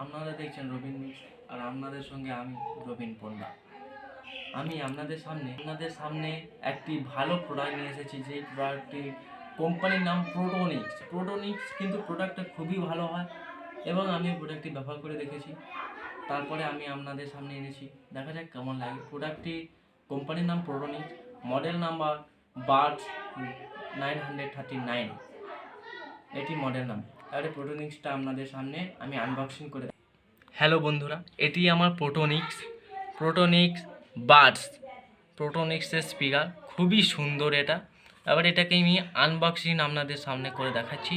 আপনারা দেখছেন রবিন মিক্স, আর আপনাদের সঙ্গে আমি রবিন পণ্ডা। আমি আপনাদের সামনে একটি ভালো প্রোডাক্ট নিয়ে এসেছি, যে প্রোডাক্টটি কোম্পানির নাম প্রোটনিক্স। কিন্তু প্রোডাক্টটা খুবই ভালো হয় এবং আমি প্রোডাক্টটি ব্যবহার করে দেখেছি, তারপরে আমি আপনাদের সামনে এনেছি। দেখা যাক কেমন লাগে। প্রোডাক্টটি কোম্পানির নাম প্রোটনিক্স, মডেল নাম্বার বার্ডস 939, এটি মডেল নাম্বার। তাহলে প্রোটনিক্সটা আপনাদের সামনে আমি আনবক্সিং করে। হ্যালো বন্ধুরা, এটি আমার প্রোটনিক্স বার্ডস, প্রোটনিক্সের স্পিকার। খুবই সুন্দর এটা। এবার এটাকে আমি আনবক্সিং আপনাদের সামনে করে দেখাচ্ছি,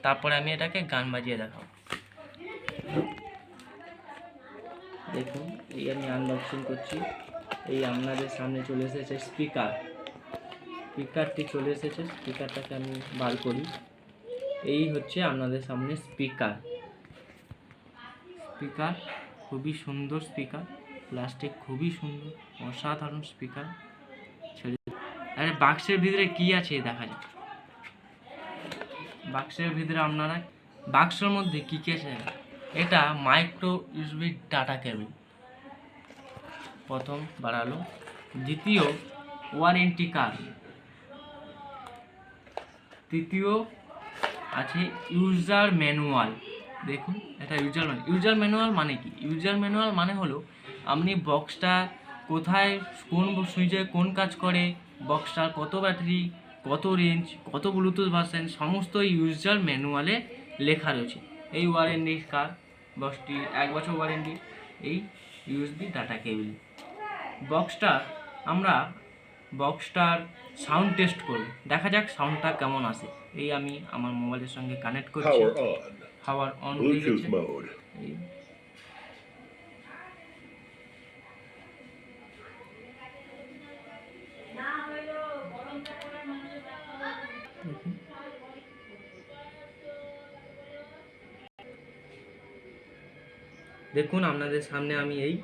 তারপরে আমি এটাকে গান বাজিয়ে দেখাবো। দেখুন, এই আমি আনবক্সিং করছি। এই আপনাদের সামনে চলে এসেছে স্পিকারটি চলে এসেছে। স্পিকারটাকে আমি বার করি। এই হচ্ছে আপনাদের সামনে স্পিকার। খুবই সুন্দর স্পিকার, প্লাস্টিক খুবই সুন্দর, অসাধারণ স্পিকার। আরে বাক্সের ভিতরে কি আছে দেখা যাক। বাক্সের ভিতরে আপনারা বাক্সের মধ্যে কি কি আছে, এটা মাইক্রো ইউএসবি ডাটা কেবল প্রথম বাড়ালো। দ্বিতীয় ওয়ারেন্টি কার্ড। তৃতীয় আছে ইউজার ম্যানুয়াল। দেখুন, এটা ইউজার ম্যানুয়াল মানে কি? ইউজার ম্যানুয়াল মানে হলো আপনি বক্সটা কোথায়, কোন সুইচে কোন কাজ করে, বক্সটার কত ব্যাটারি, কত রেঞ্জ, কত ব্লুটুথ ভার্সন, সমস্ত ইউজার ম্যানুয়ালে লেখা রয়েছে। এই ওয়ারেন্টি কার্ড, বক্সটি 1 বছর ওয়ারেন্টি। এই ইউএসবি ডাটা কেবল। বক্সটার সাউন্ড টেস্ট করব, দেখা যাক সাউন্ডটা কেমন আসে। এই আমি আমার মোবাইলের সঙ্গে কানেক্ট করছি। পাওয়ার অন হয়ে গেছে। দেখুন, আপনাদের সামনে আমি এই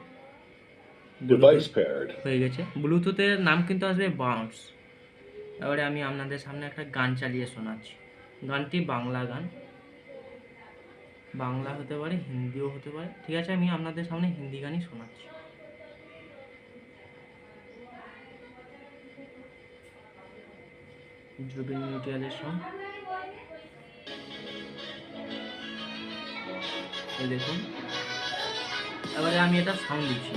ডিভাইস পেয়ার্ড হয়ে গেছে। ব্লুটুথের নাম কিন্তু আসবে বাউন্স। এবারে আমি আপনাদের সামনে একটা গান চালিয়ে শোনাচ্ছি। গানটি বাংলা গান, বাংলা হতে পারে, হিন্দিও হতে পারে। ঠিক আছে, আমি আপনাদের সামনে হিন্দি গানই শোনাচ্ছি। জুবিন মিউচুয়ালের সং। এই দেখুন, এবারে আমি এটা সাউন্ড দিচ্ছি।